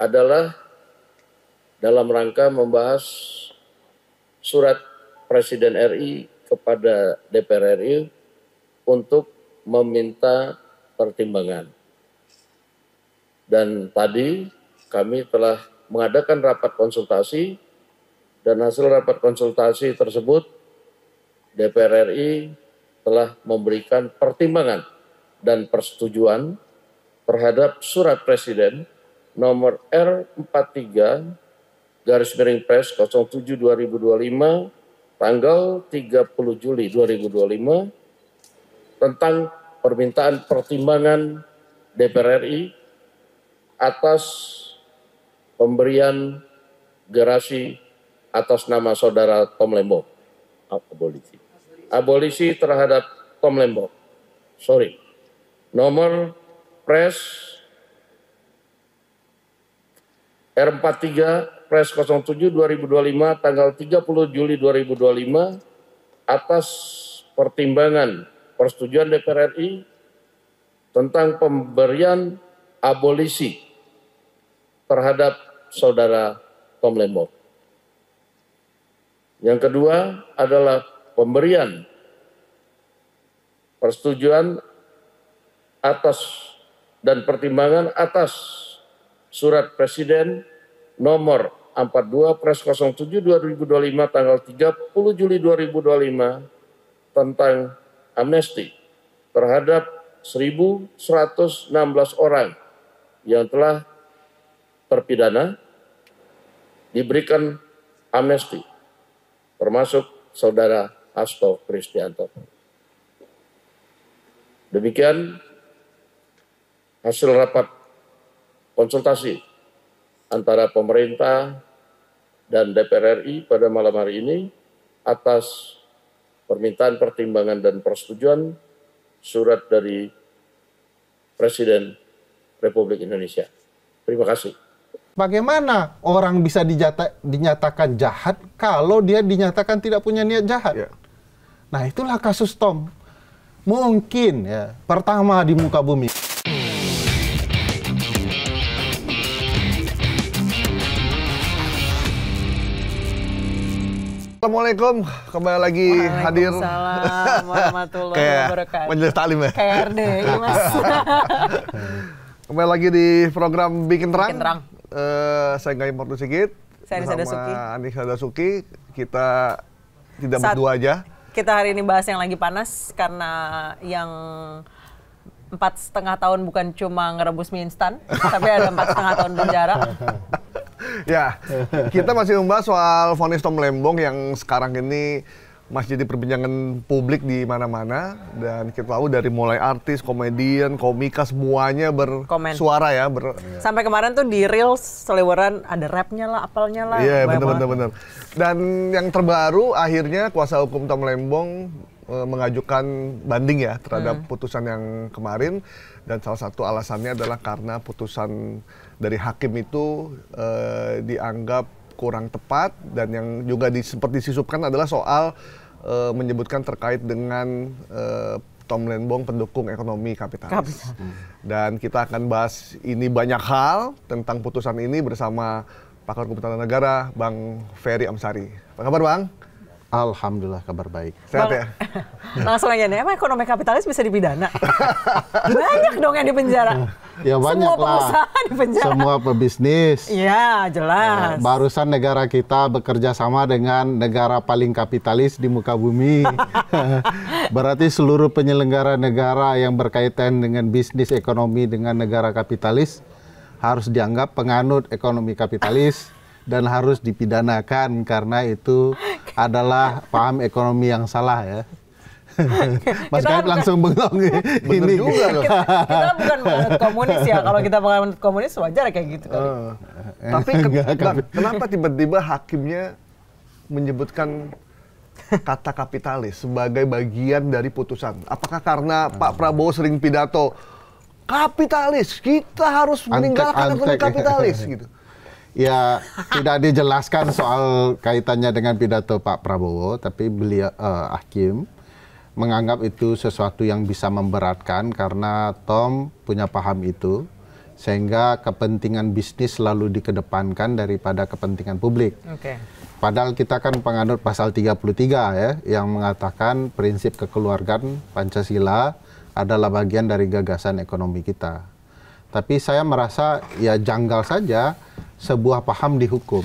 adalah dalam rangka membahas surat Presiden RI kepada DPR RI untuk meminta pertimbangan. Dan tadi kami telah mengadakan rapat konsultasi dan hasil rapat konsultasi tersebut DPR RI telah memberikan pertimbangan dan persetujuan terhadap surat Presiden nomor R43/Pres 07/2025 tanggal 30 Juli 2025 tentang permintaan pertimbangan DPR RI atas pemberian gerasi atas nama saudara Tom Lembong. Abolisi terhadap Tom Lembong. Nomor Pres R43/Pres 07/2025 tanggal 30 Juli 2025 atas pertimbangan persetujuan DPR RI tentang pemberian abolisi terhadap saudara Tom Lembong. Yang kedua adalah pemberian persetujuan atas dan pertimbangan atas surat Presiden nomor 42 Pres 07/2025 tanggal 30 Juli 2025 tentang amnesti terhadap 1.116 orang yang telah terpidana diberikan amnesti, termasuk saudara Hasto Kristianto. Demikian hasil rapat konsultasi antara pemerintah dan DPR RI pada malam hari ini atas permintaan pertimbangan dan persetujuan surat dari Presiden Republik Indonesia. Terima kasih. Bagaimana orang bisa dinyatakan jahat kalau dia dinyatakan tidak punya niat jahat? Ya. Nah, itulah kasus Tom. Mungkin ya, pertama di muka bumi. Assalamualaikum, kembali lagi hadir. Waalaikumsalam warahmatullahi wabarakatuh. Majelis Taklim ya? Kayak RDI, Mas. Kembali lagi di program Bikin Terang. Bikin Terang. Saya Gaim Portu Sigit. Saya Anissa Dasuki. Anissa Dasuki. Kita tidak berdua aja. Kita hari ini bahas yang lagi panas karena yang 4,5 tahun bukan cuma ngerebus mie instan, tapi ada 4,5 tahun penjara. Ya, kita masih membahas soal vonis Tom Lembong yang sekarang ini masih jadi perbincangan publik di mana-mana, dan kita tahu dari mulai artis, komedian, komika semuanya bersuara ya. Sampai kemarin tuh di Reels seliweran ada rapnya lah, apalnya lah. Iya, benar. Dan yang terbaru akhirnya kuasa hukum Tom Lembong mengajukan banding ya terhadap putusan yang kemarin, dan salah satu alasannya adalah karena putusan dari hakim itu dianggap kurang tepat, dan yang juga seperti disisupkan adalah soal menyebutkan terkait dengan Tom Lembong pendukung ekonomi kapitalis. Dan kita akan bahas ini banyak hal tentang putusan ini bersama pakar hukum tata negara Bang Ferry Amsari. Apa kabar Bang? Alhamdulillah kabar baik. Sehat ya? Langsung aja nih, emang ekonomi kapitalis bisa dipidana? Banyak dong yang dipenjara. Ya banyak lah. Semua pengusaha dipenjara. Semua pebisnis. Iya, jelas. Barusan negara kita bekerja sama dengan negara paling kapitalis di muka bumi. Berarti seluruh penyelenggara negara yang berkaitan dengan bisnis ekonomi dengan negara kapitalis harus dianggap penganut ekonomi kapitalis dan harus dipidanakan karena itu adalah paham ekonomi yang salah ya. Mas Gaib langsung bengong ini juga loh. Kita bukan menganut komunis ya. Kalau kita menganut komunis wajar kayak gitu kali. Tapi kenapa tiba-tiba hakimnya menyebutkan kata kapitalis sebagai bagian dari putusan? Apakah karena Pak Prabowo sering pidato kapitalis, kita harus meninggalkan ekonomi kapitalis gitu? Ya, tidak dijelaskan soal kaitannya dengan pidato Pak Prabowo, tapi beliau hakim menganggap itu sesuatu yang bisa memberatkan karena Tom punya paham itu. Sehingga kepentingan bisnis selalu dikedepankan daripada kepentingan publik. Oke. Padahal kita kan penganut pasal 33 ya, yang mengatakan prinsip kekeluargaan Pancasila adalah bagian dari gagasan ekonomi kita. Tapi saya merasa ya janggal saja sebuah paham di hukum.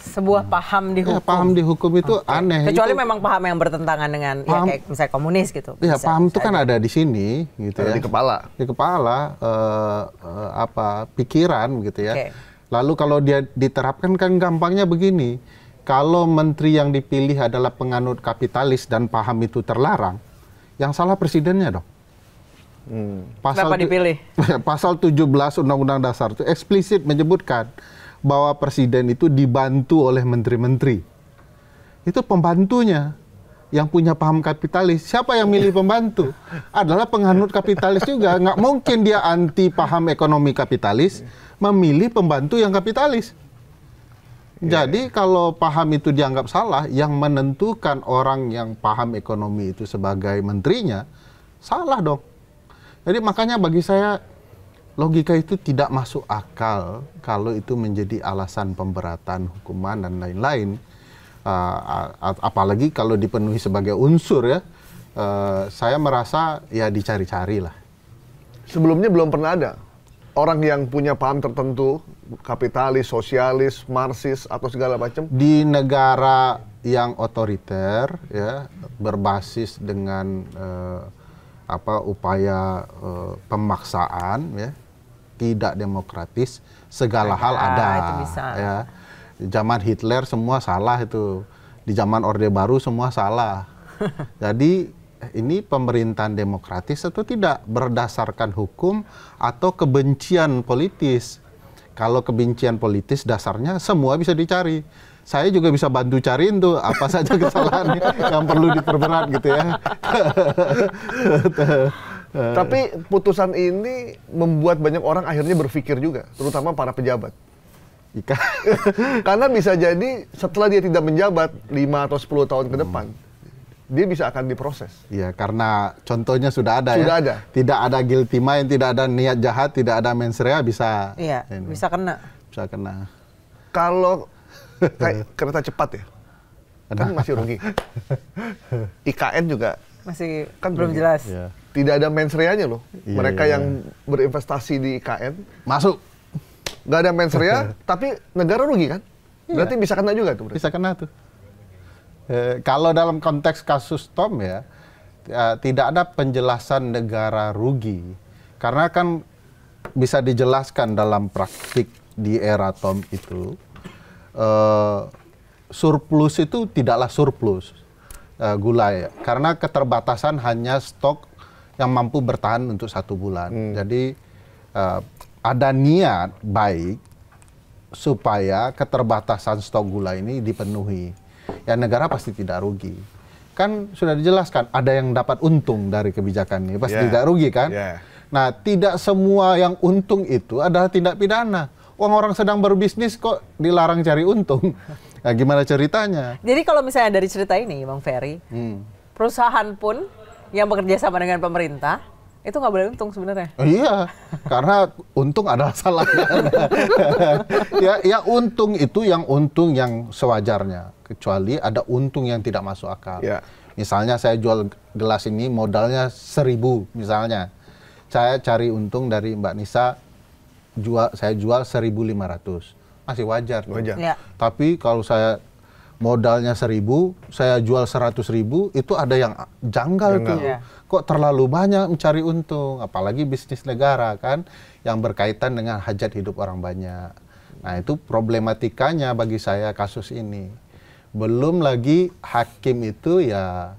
Sebuah paham di hukum. Ya, paham di hukum itu aneh. Kecuali itu, memang paham yang bertentangan dengan ya paham, kayak misalnya komunis gitu. Ya, Bisa, paham itu bisa kan aja. ada di sini gitu ya. Di kepala. Di kepala pikiran gitu ya. Oke. Lalu kalau dia diterapkan kan gampangnya begini. Kalau menteri yang dipilih adalah penganut kapitalis dan paham itu terlarang, yang salah presidennya dong. Kenapa dipilih? Pasal 17 Undang-Undang Dasar itu eksplisit menyebutkan bahwa presiden itu dibantu oleh menteri-menteri. Itu pembantunya yang punya paham kapitalis. Siapa yang milih pembantu? Adalah penganut kapitalis juga. Nggak mungkin dia anti paham ekonomi kapitalis, memilih pembantu yang kapitalis. Jadi kalau paham itu dianggap salah, yang menentukan orang yang paham ekonomi itu sebagai menterinya, salah dong. Jadi makanya bagi saya logika itu tidak masuk akal kalau itu menjadi alasan pemberatan hukuman dan lain-lain. Apalagi kalau dipenuhi sebagai unsur ya. Saya merasa ya dicari-cari lah. Sebelumnya belum pernah ada orang yang punya paham tertentu, kapitalis, sosialis, marxis atau segala macam. Di negara yang otoriter ya, berbasis dengan upaya pemaksaan ya, tidak demokratis, segala hal ada. Itu bisa. Ya. Zaman Hitler semua salah itu, di zaman Orde Baru semua salah. Jadi ini pemerintahan demokratis atau tidak, berdasarkan hukum atau kebencian politis. Kalau kebencian politis dasarnya semua bisa dicari. Saya juga bisa bantu cariin tuh apa saja kesalahan yang perlu diperberat gitu ya. Tapi putusan ini membuat banyak orang akhirnya berpikir juga, terutama para pejabat. Karena bisa jadi setelah dia tidak menjabat 5 atau 10 tahun ke depan, dia bisa akan diproses. Iya, karena contohnya sudah ada Sudah ya. ada. Tidak ada guilty mind, tidak ada niat jahat, tidak ada mens rea, bisa. Iya, ini, bisa kena. bisa kena. Kalau kayak kereta cepat ya, kan masih rugi. IKN juga Masih kan belum rugi. jelas. Ya. Tidak ada mens rea-nya loh. Iya, Mereka iya. yang berinvestasi di IKN, Masuk. nggak ada mens rea, tapi negara rugi kan? Berarti bisa kena juga tuh. Bisa kena tuh. Kalau dalam konteks kasus Tom ya, tidak ada penjelasan negara rugi. Karena kan bisa dijelaskan dalam praktik di era Tom itu, surplus itu tidaklah surplus gula ya. Karena keterbatasan hanya stok yang mampu bertahan untuk 1 bulan. Jadi ada niat baik supaya keterbatasan stok gula ini dipenuhi. Ya negara pasti tidak rugi. Kan sudah dijelaskan ada yang dapat untung dari kebijakan ini, pasti tidak rugi kan? Nah, tidak semua yang untung itu adalah tindak pidana. Orang sedang berbisnis kok dilarang cari untung. Nah, gimana ceritanya? Jadi kalau misalnya dari cerita ini, Bang Ferry, perusahaan pun yang bekerja sama dengan pemerintah, itu nggak boleh untung sebenarnya. Iya, karena untung adalah salahnya. ya untung itu yang untung yang sewajarnya. Kecuali ada untung yang tidak masuk akal. Ya. Misalnya saya jual gelas ini modalnya 1.000 misalnya. Saya cari untung dari Mbak Nisa, saya jual 1.500. Masih wajar. Wajar. Ya. Tapi kalau saya modalnya 1.000, saya jual 100.000, itu ada yang janggal tuh. Iya. Kok terlalu banyak mencari untung, apalagi bisnis negara kan, yang berkaitan dengan hajat hidup orang banyak. Nah itu problematikanya bagi saya kasus ini. Belum lagi hakim itu ya,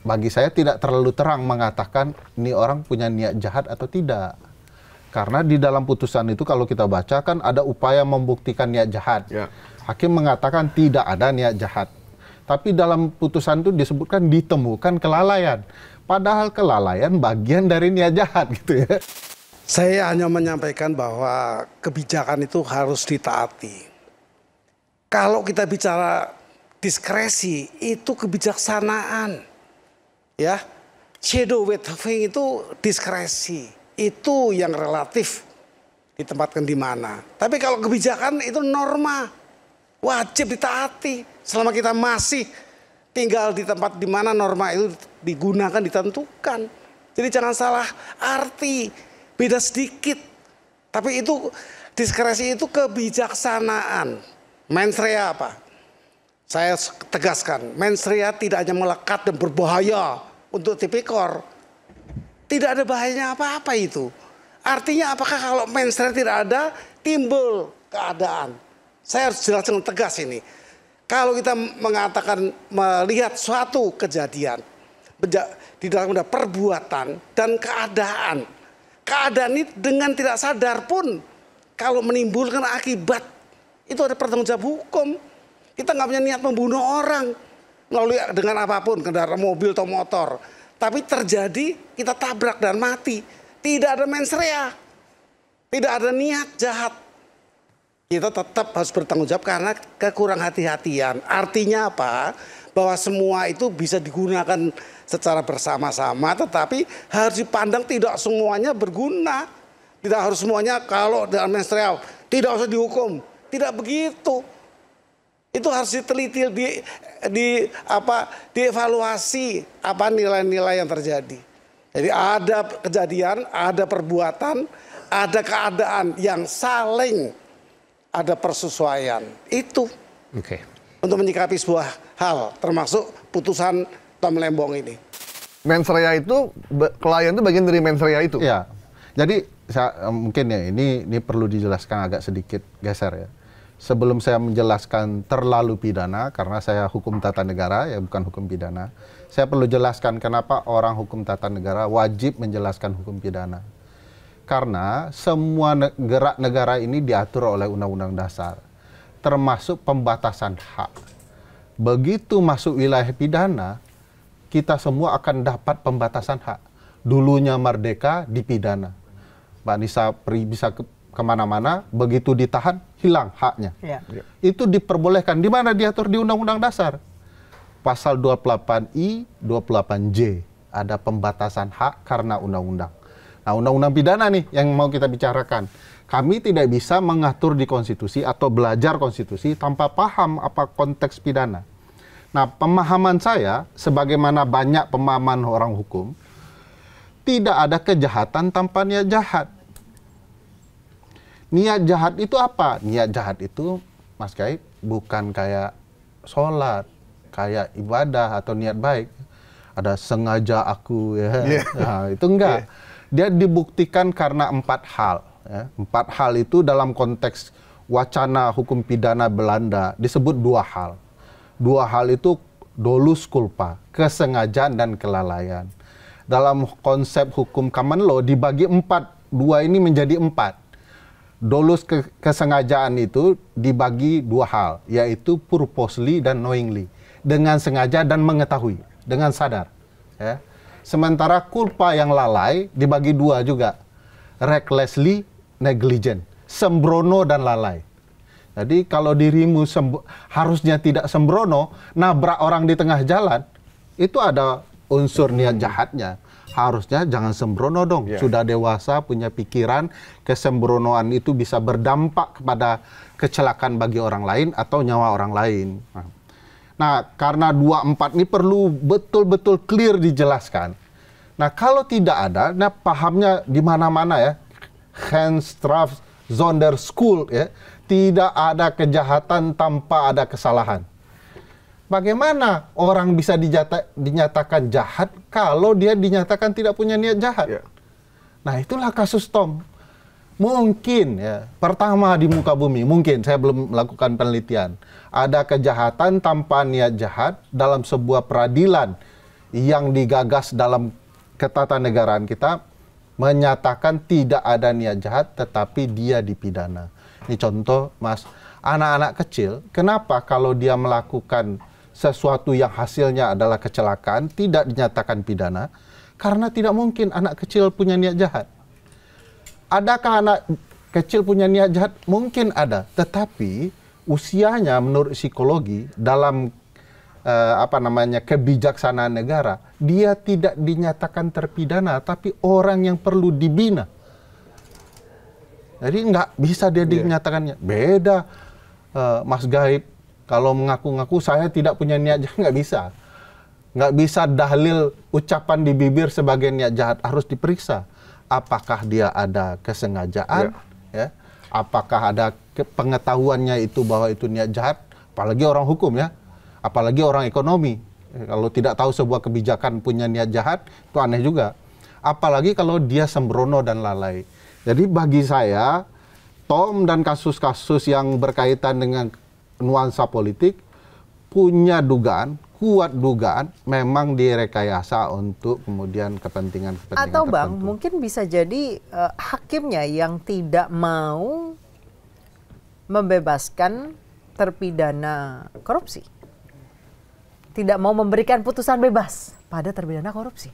bagi saya tidak terlalu terang mengatakan ini orang punya niat jahat atau tidak. Karena di dalam putusan itu kalau kita baca kan ada upaya membuktikan niat jahat. Ya. Hakim mengatakan tidak ada niat jahat. Tapi dalam putusan itu disebutkan ditemukan kelalaian. Padahal kelalaian bagian dari niat jahat gitu ya. Saya hanya menyampaikan bahwa kebijakan itu harus ditaati. Kalau kita bicara diskresi, itu kebijaksanaan. Ya, shadow withholding itu diskresi. itu yang relatif ditempatkan di mana. Tapi kalau kebijakan itu norma, wajib ditaati selama kita masih tinggal di tempat di mana norma itu digunakan, ditentukan. Jadi jangan salah arti, beda sedikit. Tapi itu diskresi itu kebijaksanaan. Mens rea apa? Saya tegaskan, mens rea tidak hanya melekat dan berbahaya untuk tipikor. Tidak ada bahayanya apa-apa itu. Artinya apakah kalau mens rea tidak ada, timbul keadaan. Saya harus jelaskan tegas ini. Kalau kita mengatakan melihat suatu kejadian di dalam perbuatan dan keadaan. Keadaan ini dengan tidak sadar pun kalau menimbulkan akibat itu ada pertanggungjawab hukum. Kita nggak punya niat membunuh orang melalui dengan apapun, kendaraan mobil atau motor. Tapi terjadi kita tabrak dan mati. Tidak ada mens rea. Tidak ada niat jahat. Kita tetap harus bertanggung jawab karena kekurang hati-hatian. Artinya apa? Bahwa semua itu bisa digunakan secara bersama-sama, tetapi harus dipandang tidak semuanya berguna. Tidak harus semuanya kalau dalam mens rea tidak usah dihukum. Tidak begitu. Itu harus diteliti, dievaluasi apa nilai-nilai yang terjadi. Jadi ada kejadian, ada perbuatan, ada keadaan yang saling ada persesuaian. Itu untuk menyikapi sebuah hal, termasuk putusan Tom Lembong ini. Mens rea itu, klien itu bagian dari mens rea itu? Ya, jadi mungkin ya ini perlu dijelaskan agak sedikit geser ya. Sebelum saya menjelaskan terlalu pidana, karena saya hukum tata negara, ya bukan hukum pidana. Saya perlu jelaskan kenapa orang hukum tata negara wajib menjelaskan hukum pidana. Karena semua gerak negara ini diatur oleh Undang-Undang Dasar, termasuk pembatasan hak. Begitu masuk wilayah pidana, kita semua akan dapat pembatasan hak. Dulunya merdeka, dipidana. Mbak Nisa bisa kemana-mana, begitu ditahan, hilang haknya. Ya. Itu diperbolehkan. Di mana diatur di Undang-Undang Dasar? Pasal 28I, 28J. Ada pembatasan hak karena undang-undang. Nah, undang-undang pidana nih yang mau kita bicarakan. Kami tidak bisa mengatur di konstitusi atau belajar konstitusi tanpa paham apa konteks pidana. Nah, pemahaman saya, sebagaimana banyak pemahaman orang hukum, tidak ada kejahatan tanpa niat jahat. Niat jahat itu apa? Niat jahat itu, Mas Kai, bukan kayak sholat, kayak ibadah atau niat baik. Ada sengaja aku, ya. Nah, itu enggak. Dia dibuktikan karena 4 hal. Ya. 4 hal itu dalam konteks wacana hukum pidana Belanda disebut 2 hal. 2 hal itu dolus culpa, kesengajaan dan kelalaian. Dalam konsep hukum common law dibagi 4, 2 ini menjadi 4. Dolus kesengajaan itu dibagi 2 hal, yaitu purposely dan knowingly, dengan sengaja dan mengetahui, dengan sadar. Ya. Sementara culpa yang lalai dibagi 2 juga, recklessly, negligent, sembrono dan lalai. Jadi kalau dirimu harusnya tidak sembrono, nabrak orang di tengah jalan, itu ada unsur niat jahatnya. Harusnya jangan sembrono dong. Sudah dewasa, punya pikiran, kesembronoan itu bisa berdampak kepada kecelakaan bagi orang lain atau nyawa orang lain. Nah, karena 2-4 ini perlu betul-betul clear dijelaskan. Nah, kalau tidak ada, nah pahamnya di mana-mana ya. Hans Strauss Sonderschule ya. Tidak ada kejahatan tanpa ada kesalahan. Bagaimana orang bisa dinyatakan jahat kalau dia dinyatakan tidak punya niat jahat? Nah, itulah kasus Tom. Mungkin ya, pertama di muka bumi, mungkin saya belum melakukan penelitian. Ada kejahatan tanpa niat jahat dalam sebuah peradilan yang digagas dalam ketatanegaraan kita menyatakan tidak ada niat jahat tetapi dia dipidana. Ini contoh, Mas, anak-anak kecil, kenapa kalau dia melakukan sesuatu yang hasilnya adalah kecelakaan, tidak dinyatakan pidana? Karena tidak mungkin anak kecil punya niat jahat. Adakah anak kecil punya niat jahat? Mungkin ada, tetapi usianya menurut psikologi dalam kebijaksanaan negara dia tidak dinyatakan terpidana, tapi orang yang perlu dibina. Jadi nggak bisa dia dinyatakannya. Beda, Mas Gaib. Kalau mengaku-ngaku saya tidak punya niat jahat, nggak bisa. Nggak bisa dalil ucapan di bibir sebagai niat jahat, harus diperiksa. Apakah dia ada kesengajaan, ya? Apakah ada pengetahuannya itu bahwa itu niat jahat, apalagi orang hukum ya, apalagi orang ekonomi. Kalau tidak tahu sebuah kebijakan punya niat jahat, itu aneh juga. Apalagi kalau dia sembrono dan lalai. Jadi bagi saya, Tom dan kasus-kasus yang berkaitan dengan nuansa politik punya dugaan, kuat dugaan, memang direkayasa untuk kemudian kepentingan-kepentingan Atau Bang, tertentu. mungkin bisa jadi hakimnya yang tidak mau membebaskan terpidana korupsi. Tidak mau memberikan putusan bebas pada terpidana korupsi.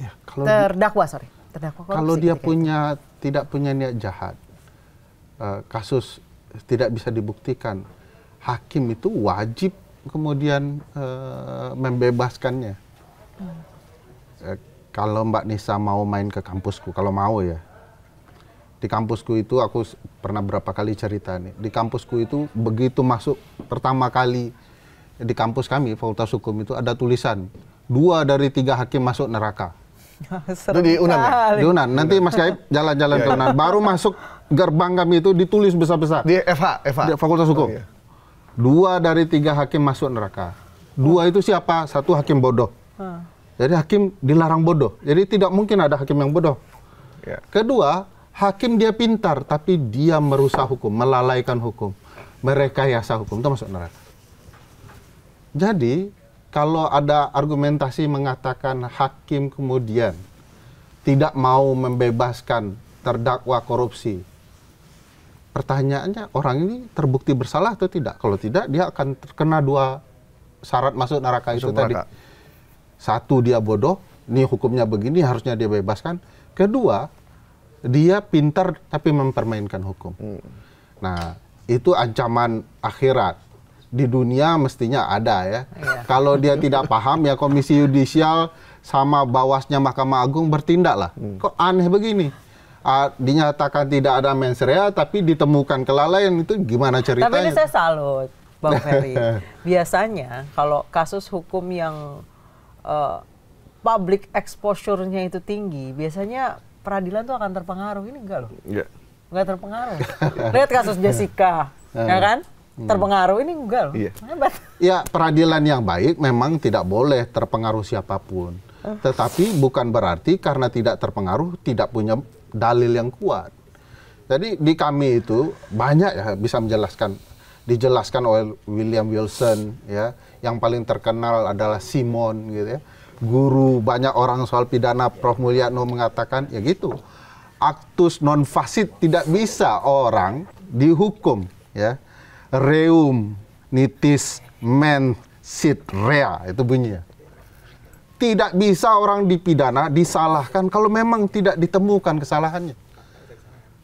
Ya, kalau Terdakwa korupsi. kalau dia ketika itu. tidak punya niat jahat, kasus tidak bisa dibuktikan, hakim itu wajib kemudian membebaskannya. Kalau Mbak Nisa mau main ke kampusku, kalau mau ya, di kampusku itu aku pernah berapa kali cerita nih. Di kampusku itu begitu masuk pertama kali di kampus kami Fakultas Hukum itu ada tulisan 2 dari 3 hakim masuk neraka. Itu di UNAN ya? Di UNAN. Nanti Mas Gaib jalan-jalan ke UNAN. Baru masuk gerbang kami itu ditulis besar-besar. Di FH. Di Fakultas Hukum. Oh, iya. 2 dari 3 hakim masuk neraka. 2 itu siapa? 1 hakim bodoh. Jadi hakim dilarang bodoh. Jadi tidak mungkin ada hakim yang bodoh. Ya. Kedua, hakim dia pintar, tapi dia merusak hukum, melalaikan hukum, merekayasa hukum, itu masuk neraka. Jadi, kalau ada argumentasi mengatakan hakim kemudian tidak mau membebaskan terdakwa korupsi, pertanyaannya orang ini terbukti bersalah atau tidak? Kalau tidak, dia akan terkena 2 syarat masuk neraka itu tadi. 1, dia bodoh, ini hukumnya begini, harusnya dia bebaskan. Kedua, dia pintar tapi mempermainkan hukum. Nah, itu ancaman akhirat. Di dunia mestinya ada ya. Kalau dia tidak paham ya Komisi Yudisial sama Bawasnya Mahkamah Agung bertindaklah. Kok aneh begini? Dinyatakan tidak ada mens rea tapi ditemukan kelalaian, itu gimana ceritanya? Tapi ini saya salut, Bang Ferry. Biasanya kalau kasus hukum yang public exposure-nya itu tinggi, biasanya peradilan tuh akan terpengaruh. Ini enggak loh. Iya. Enggak terpengaruh. Lihat kasus Jessica, ya kan? Terpengaruh, ini enggak loh. Iya. Hebat. Ya, peradilan yang baik memang tidak boleh terpengaruh siapapun. Tetapi bukan berarti karena tidak terpengaruh tidak punya dalil yang kuat. Jadi di kami itu banyak ya bisa dijelaskan oleh William Wilson ya. Yang paling terkenal adalah Simon gitu ya. Guru banyak orang soal pidana, Prof. Mulyano mengatakan ya gitu. Actus non facit, tidak bisa orang dihukum ya. Reum nitis men sit rea, itu bunyinya. Tidak bisa orang dipidana, disalahkan kalau memang tidak ditemukan kesalahannya.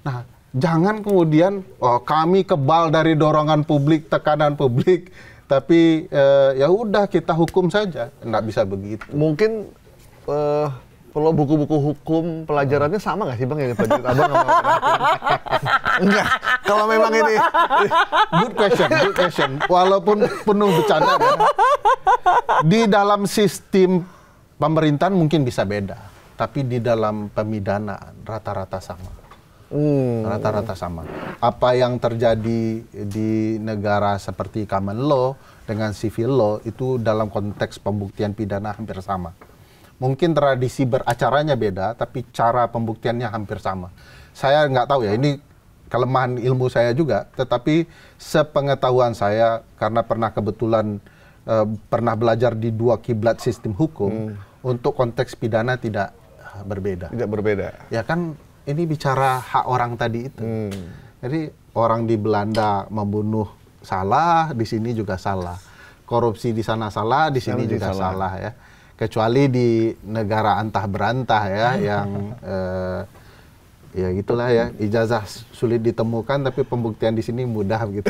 Nah, jangan kemudian kami kebal dari dorongan publik, tekanan publik, tapi ya udah kita hukum saja. Nggak bisa begitu. Mungkin kalau buku-buku hukum pelajarannya sama nggak sih Bang yang dipelajari Abang sama enggak. Kalau memang ini Good question. Walaupun penuh bercanda ya. Di dalam sistem pemerintahan mungkin bisa beda, tapi di dalam pemidanaan rata-rata sama. Rata-rata sama. Apa yang terjadi di negara seperti common law dengan civil law itu dalam konteks pembuktian pidana hampir sama. Mungkin tradisi beracaranya beda, tapi cara pembuktiannya hampir sama. Saya nggak tahu ya, ini kelemahan ilmu saya juga, tetapi sepengetahuan saya, karena pernah kebetulan pernah belajar di 2 kiblat sistem hukum, untuk konteks pidana tidak berbeda. tidak berbeda. Ya kan, ini bicara hak orang tadi itu. Jadi orang di Belanda membunuh salah, di sini juga salah. Korupsi di sana salah, di sini juga salah ya. Kecuali di negara antah berantah ya, yang ya gitulah ya, ijazah sulit ditemukan tapi pembuktian di sini mudah gitu.